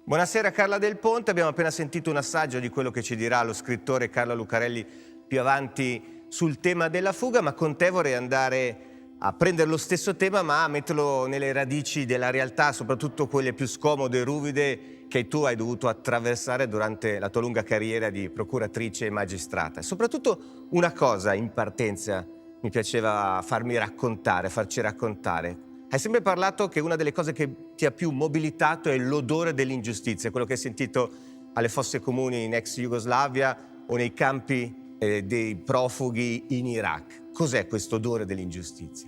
Buonasera Carla Del Ponte, abbiamo appena sentito un assaggio di quello che ci dirà lo scrittore Carlo Lucarelli più avanti sul tema della fuga, ma con te vorrei andare a prendere lo stesso tema ma a metterlo nelle radici della realtà, soprattutto quelle più scomode e ruvide che tu hai dovuto attraversare durante la tua lunga carriera di procuratrice e magistrata. E soprattutto una cosa in partenza mi piaceva farci raccontare. Hai sempre parlato che una delle cose che ti ha più mobilitato è l'odore dell'ingiustizia, quello che hai sentito alle fosse comuni in ex Jugoslavia o nei campi dei profughi in Iraq. Cos'è questo odore dell'ingiustizia?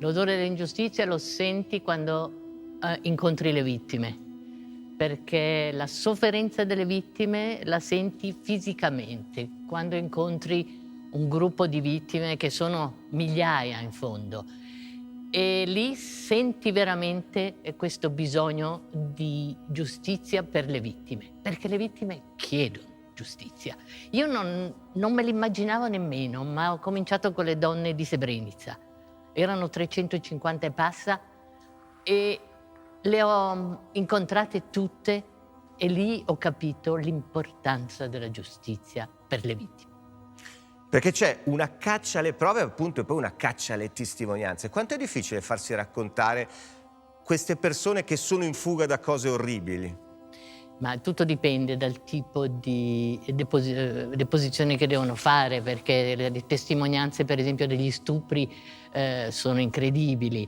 L'odore dell'ingiustizia lo senti quando incontri le vittime, perché la sofferenza delle vittime la senti fisicamente, quando incontri un gruppo di vittime che sono migliaia in fondo. E lì senti veramente questo bisogno di giustizia per le vittime, perché le vittime chiedono giustizia. Io non me l'immaginavo nemmeno, ma ho cominciato con le donne di Srebrenica. Erano 350 e passa e le ho incontrate tutte e lì ho capito l'importanza della giustizia per le vittime. Perché c'è una caccia alle prove appunto e poi una caccia alle testimonianze. Quanto è difficile farsi raccontare queste persone che sono in fuga da cose orribili? Ma tutto dipende dal tipo di deposizioni che devono fare, perché le testimonianze, per esempio, degli stupri sono incredibili.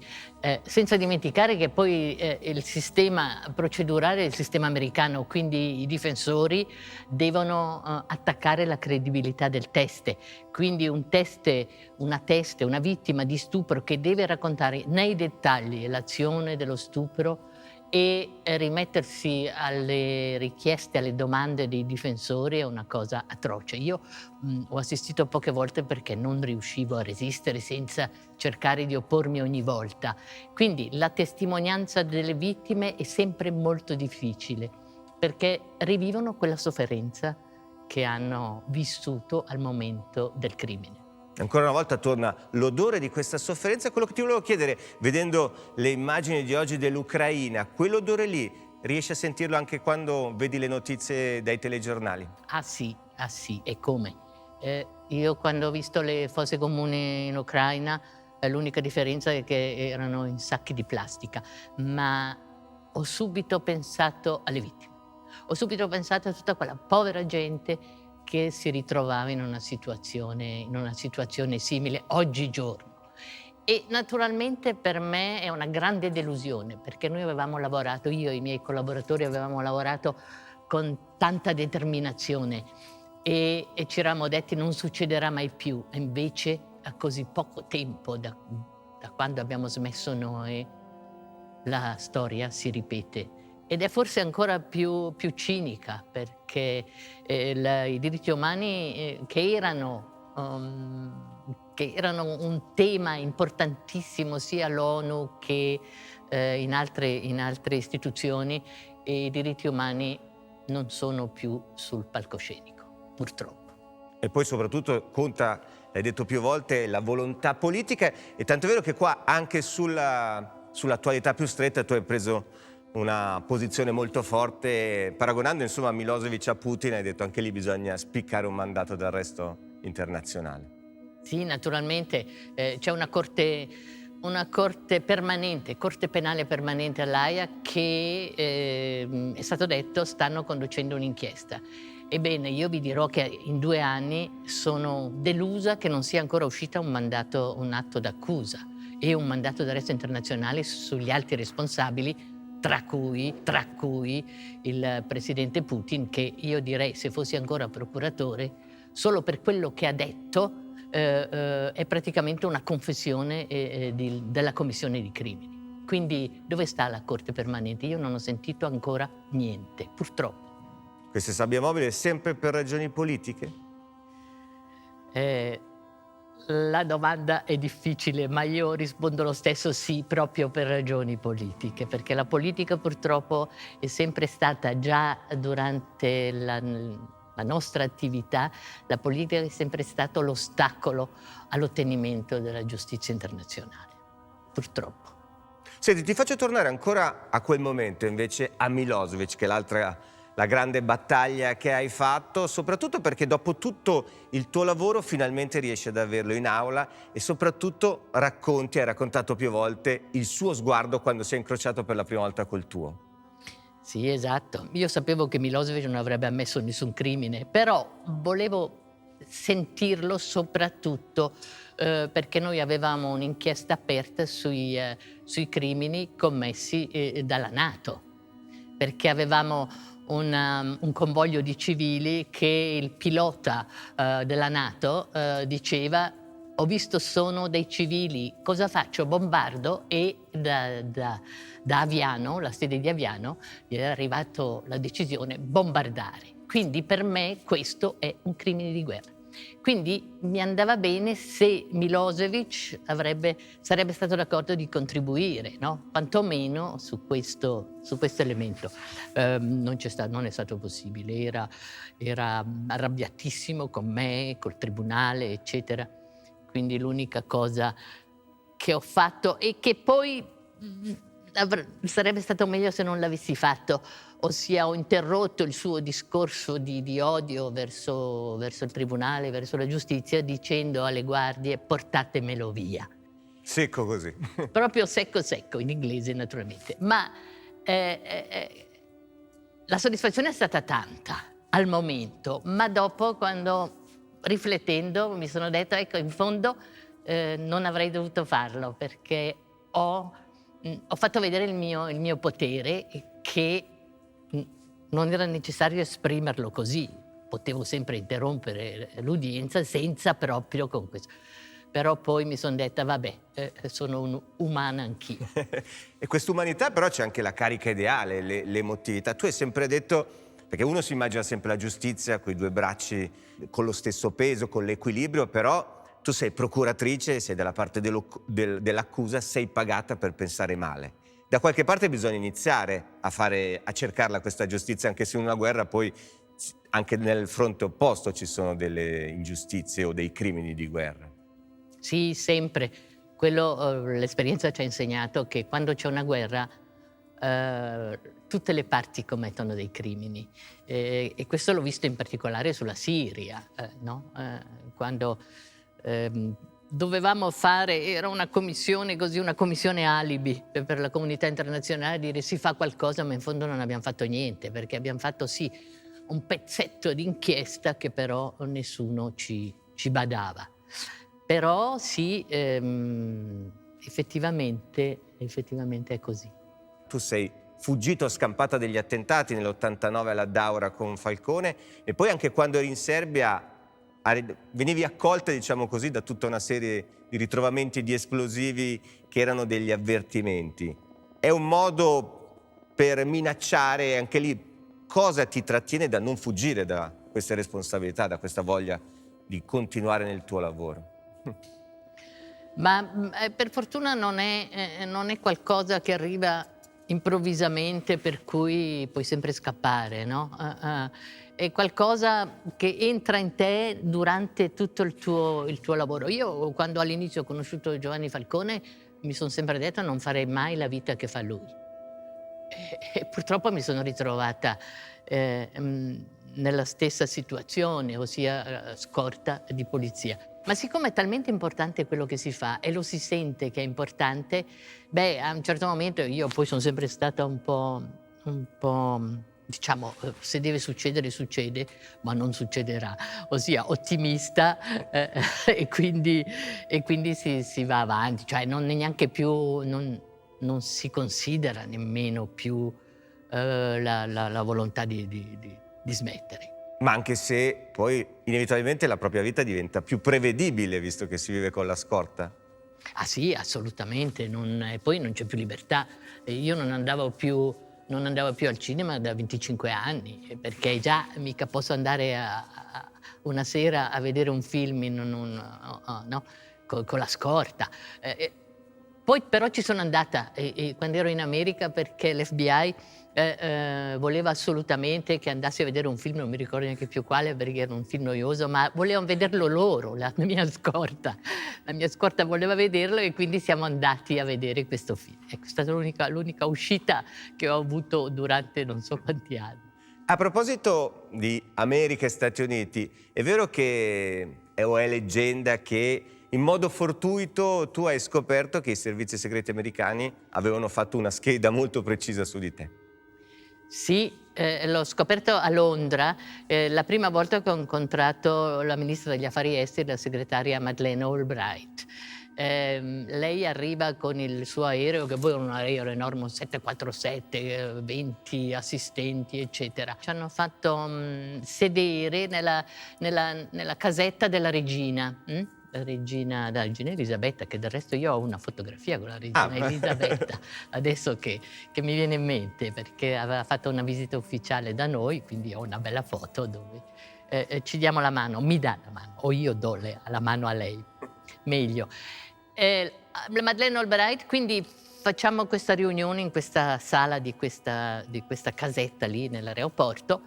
Senza dimenticare che poi il sistema procedurale è il sistema americano, quindi i difensori devono attaccare la credibilità del teste. Quindi una vittima di stupro che deve raccontare nei dettagli l'azione dello stupro e rimettersi alle richieste, alle domande dei difensori è una cosa atroce. Io ho assistito poche volte perché non riuscivo a resistere senza cercare di oppormi ogni volta. Quindi la testimonianza delle vittime è sempre molto difficile perché rivivono quella sofferenza che hanno vissuto al momento del crimine. Ancora una volta torna l'odore di questa sofferenza. Quello che ti volevo chiedere, vedendo le immagini di oggi dell'Ucraina, quell'odore lì riesci a sentirlo anche quando vedi le notizie dai telegiornali? Ah sì, e come? Io quando ho visto le fosse comuni in Ucraina, l'unica differenza è che erano in sacchi di plastica, ma ho subito pensato alle vittime. Ho subito pensato a tutta quella povera gente che si ritrovava in una situazione simile oggigiorno. E naturalmente per me è una grande delusione, perché noi avevamo lavorato, io e i miei collaboratori avevamo lavorato con tanta determinazione e ci eravamo detti non succederà mai più. E invece a così poco tempo da quando abbiamo smesso noi, la storia si ripete. Ed è forse ancora più cinica, perché i diritti umani che erano un tema importantissimo sia all'ONU che in altre istituzioni, e i diritti umani non sono più sul palcoscenico, purtroppo. E poi soprattutto conta, l'hai detto più volte, la volontà politica, e tanto è vero che qua anche sull'attualità più stretta tu hai preso una posizione molto forte, paragonando insomma a Milosevic a Putin, hai detto anche lì bisogna spiccare un mandato d'arresto internazionale. Sì, naturalmente c'è una corte permanente, Corte penale permanente all'Aia che è stato detto stanno conducendo un'inchiesta. Ebbene, io vi dirò che in 2 anni sono delusa che non sia ancora uscita un atto d'accusa e un mandato d'arresto internazionale sugli alti responsabili, tra cui il presidente Putin, che io direi, se fossi ancora procuratore, solo per quello che ha detto, è praticamente una confessione della commissione di crimini. Quindi dove sta la Corte permanente? Io non ho sentito ancora niente, purtroppo. Queste sabbie mobili sempre per ragioni politiche? La domanda è difficile, ma io rispondo lo stesso sì, proprio per ragioni politiche, perché la politica purtroppo è sempre stata, già durante la nostra attività, la politica è sempre stato l'ostacolo all'ottenimento della giustizia internazionale, purtroppo. Senti, ti faccio tornare ancora a quel momento, invece, a Milosevic, che è la grande battaglia che hai fatto, soprattutto perché dopo tutto il tuo lavoro finalmente riesci ad averlo in aula e soprattutto hai raccontato più volte il suo sguardo quando si è incrociato per la prima volta col tuo. Sì, esatto. Io sapevo che Milosevic non avrebbe ammesso nessun crimine, però volevo sentirlo soprattutto perché noi avevamo un'inchiesta aperta sui crimini commessi dalla NATO, perché avevamo un convoglio di civili che il pilota della NATO diceva: ho visto sono dei civili, cosa faccio? Bombardo. E da Aviano, la sede di Aviano, gli era arrivato la decisione bombardare. Quindi per me questo è un crimine di guerra. Quindi mi andava bene se Milosevic sarebbe stato d'accordo di contribuire, no? Quantomeno su questo elemento. Non è stato possibile, era arrabbiatissimo con me, col tribunale, eccetera. Quindi l'unica cosa che ho fatto e che poi sarebbe stato meglio se non l'avessi fatto, ossia ho interrotto il suo discorso di odio verso il tribunale, verso la giustizia, dicendo alle guardie: portatemelo via. Secco così. Proprio secco secco, in inglese naturalmente. Ma la soddisfazione è stata tanta al momento, ma dopo, quando riflettendo, mi sono detto: ecco, in fondo non avrei dovuto farlo, perché ho fatto vedere il mio potere, che non era necessario esprimerlo così. Potevo sempre interrompere l'udienza senza proprio con questo. Però poi mi sono detta: vabbè, sono umana anch'io. E quest'umanità però c'è anche la carica ideale, l'emotività. Tu hai sempre detto, perché uno si immagina sempre la giustizia con i due bracci, con lo stesso peso, con l'equilibrio, però tu sei procuratrice, sei dalla parte dell'accusa, sei pagata per pensare male. Da qualche parte bisogna iniziare a cercarla questa giustizia, anche se in una guerra poi anche nel fronte opposto ci sono delle ingiustizie o dei crimini di guerra. Sì, sempre. L'esperienza ci ha insegnato che quando c'è una guerra tutte le parti commettono dei crimini, e questo l'ho visto in particolare sulla Siria, no? Quando dovevamo fare, era una commissione così, una commissione alibi per la comunità internazionale, dire: si fa qualcosa, ma in fondo non abbiamo fatto niente, perché abbiamo fatto sì un pezzetto di inchiesta che però nessuno ci badava. Però sì, effettivamente è così. Tu sei fuggito scampata degli attentati nell'89 alla Daura con Falcone, e poi anche quando eri in Serbia venivi accolta, diciamo così, da tutta una serie di ritrovamenti di esplosivi che erano degli avvertimenti. È un modo per minacciare, anche lì, cosa ti trattiene da non fuggire da queste responsabilità, da questa voglia di continuare nel tuo lavoro? Ma per fortuna non è qualcosa che arriva improvvisamente, per cui puoi sempre scappare, no? È qualcosa che entra in te durante tutto il tuo lavoro. Io, quando all'inizio ho conosciuto Giovanni Falcone, mi sono sempre detta: non farei mai la vita che fa lui. E purtroppo mi sono ritrovata nella stessa situazione, ossia scorta di polizia. Ma siccome è talmente importante quello che si fa e lo si sente che è importante, a un certo momento io poi sono sempre stata un po', diciamo, se deve succedere succede, ma non succederà, ossia ottimista, e quindi si va avanti, cioè non è neanche più, non si considera nemmeno più la volontà di smettere. Ma anche se poi inevitabilmente la propria vita diventa più prevedibile, visto che si vive con la scorta. Ah sì, assolutamente, e poi non c'è più libertà. Io non andavo più al cinema da 25 anni, perché già mica posso andare una sera a vedere un film con la scorta. Poi però ci sono andata quando ero in America perché l'FBI voleva assolutamente che andassi a vedere un film, non mi ricordo neanche più quale perché era un film noioso, ma volevano vederlo loro, la mia scorta. La mia scorta voleva vederlo e quindi siamo andati a vedere questo film. Ecco, è stata l'unica uscita che ho avuto durante non so quanti anni. A proposito di America e Stati Uniti, è vero che è leggenda che in modo fortuito tu hai scoperto che i servizi segreti americani avevano fatto una scheda molto precisa su di te. Sì, l'ho scoperto a Londra, la prima volta che ho incontrato la ministra degli affari esteri, la segretaria Madeleine Albright. Lei arriva con il suo aereo, che poi era un aereo enorme, un 747, 20 assistenti, eccetera. Ci hanno fatto sedere nella casetta della regina. La regina Elisabetta, che del resto io ho una fotografia con la regina Elisabetta, adesso che mi viene in mente, perché aveva fatto una visita ufficiale da noi, quindi ho una bella foto dove ci diamo la mano, mi dà la mano, o io do la mano a lei, meglio. Madeleine Albright, quindi facciamo questa riunione in questa sala di questa casetta lì nell'aeroporto,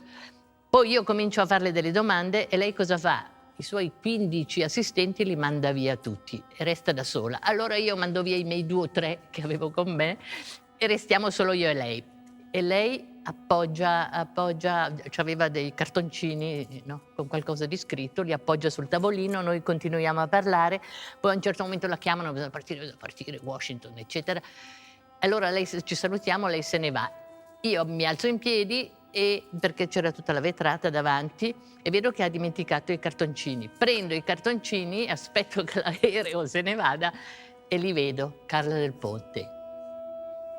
poi io comincio a farle delle domande e lei cosa fa? I suoi 15 assistenti li manda via tutti e resta da sola. Allora io mando via i miei 2 o 3 che avevo con me e restiamo solo io e lei. E lei appoggia, aveva dei cartoncini, no? Con qualcosa di scritto, li appoggia sul tavolino, noi continuiamo a parlare, poi a un certo momento la chiamano, bisogna partire, Washington, eccetera. Allora ci salutiamo, lei se ne va. Io mi alzo in piedi perché c'era tutta la vetrata davanti e vedo che ha dimenticato i cartoncini. Prendo i cartoncini, aspetto che l'aereo se ne vada e li vedo, Carla Del Ponte.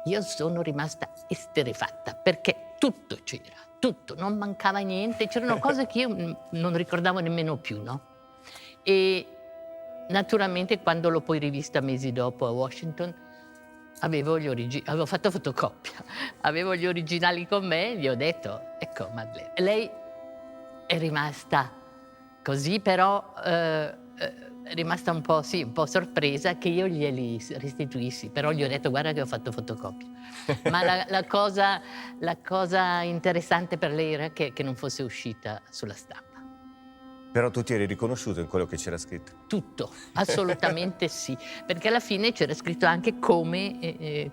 Io sono rimasta esterrefatta perché tutto c'era, tutto, non mancava niente, c'erano cose che io non ricordavo nemmeno più, no? E naturalmente quando l'ho poi rivista mesi dopo a Washington avevo fatto fotocopia, avevo gli originali con me, gli ho detto, ecco Madeleine. Lei è rimasta così, però è rimasta un po' sorpresa che io glieli restituissi, però gli ho detto guarda che ho fatto fotocopia. Ma la cosa interessante per lei era che non fosse uscita sulla stampa. Però tu ti eri riconosciuto in quello che c'era scritto? Tutto, assolutamente sì, perché alla fine c'era scritto anche come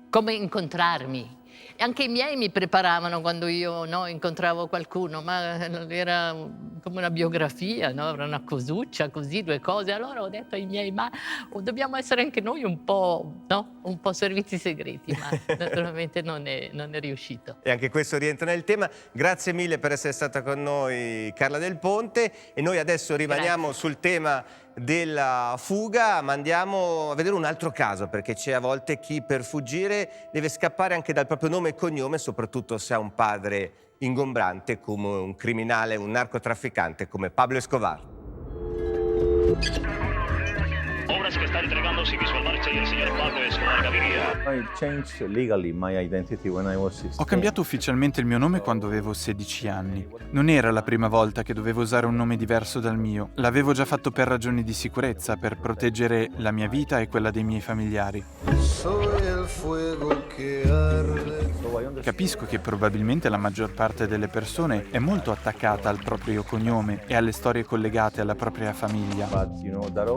incontrarmi. E anche i miei mi preparavano quando io incontravo qualcuno, ma era come una biografia, no? Era una cosuccia, così, 2 cose. Allora ho detto ai miei, ma dobbiamo essere anche noi un po' servizi segreti, ma naturalmente non è riuscito. E anche questo rientra nel tema. Grazie mille per essere stata con noi, Carla Del Ponte. E noi adesso rimaniamo sul tema della fuga, ma andiamo a vedere un altro caso, perché c'è a volte chi per fuggire deve scappare anche dal proprio nome e cognome, soprattutto se ha un padre ingombrante come un criminale, un narcotrafficante come Pablo Escobar. Obras que está entregando Visual Marcha y el señor Pablo Escobar Gaviria. I changed legally my identity when I was 16. Ho cambiato ufficialmente il mio nome quando avevo 16 anni. Non era la prima volta che dovevo usare un nome diverso dal mio. L'avevo già fatto per ragioni di sicurezza, per proteggere la mia vita e quella dei miei familiari. Capisco che probabilmente la maggior parte delle persone è molto attaccata al proprio cognome e alle storie collegate alla propria famiglia.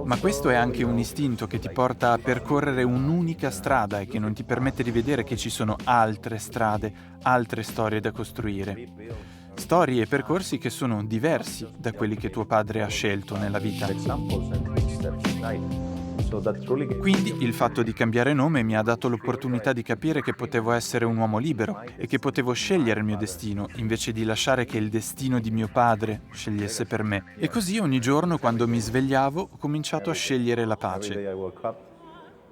Ma questo è anche un istinto che ti porta a percorrere un'unica strada e che non ti permette di vedere che ci sono altre strade, altre storie da costruire. Storie e percorsi che sono diversi da quelli che tuo padre ha scelto nella vita. Quindi il fatto di cambiare nome mi ha dato l'opportunità di capire che potevo essere un uomo libero e che potevo scegliere il mio destino, invece di lasciare che il destino di mio padre scegliesse per me. E così ogni giorno quando mi svegliavo ho cominciato a scegliere la pace.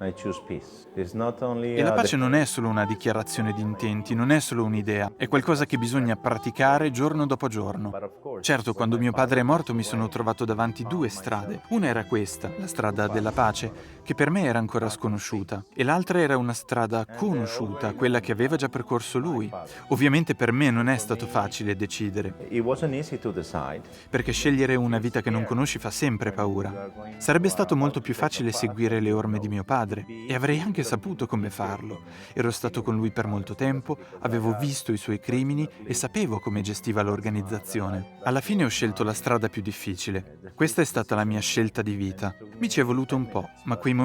I choose peace. It's not only E la pace non è solo una dichiarazione di intenti, non è solo un'idea, è qualcosa che bisogna praticare giorno dopo giorno. Certo, quando mio padre è morto mi sono trovato davanti due strade. Una era questa, la strada della pace, che per me era ancora sconosciuta, e l'altra era una strada conosciuta, quella che aveva già percorso lui. Ovviamente per me non è stato facile decidere, It wasn't easy to decide. perché scegliere una vita che non conosci fa sempre paura. Sarebbe stato molto più facile seguire le orme di mio padre, e avrei anche saputo come farlo. Ero stato con lui per molto tempo, avevo visto i suoi crimini e sapevo come gestiva l'organizzazione. Alla fine ho scelto la strada più difficile. Questa è stata la mia scelta di vita. Mi ci è voluto un po', ma quei momenti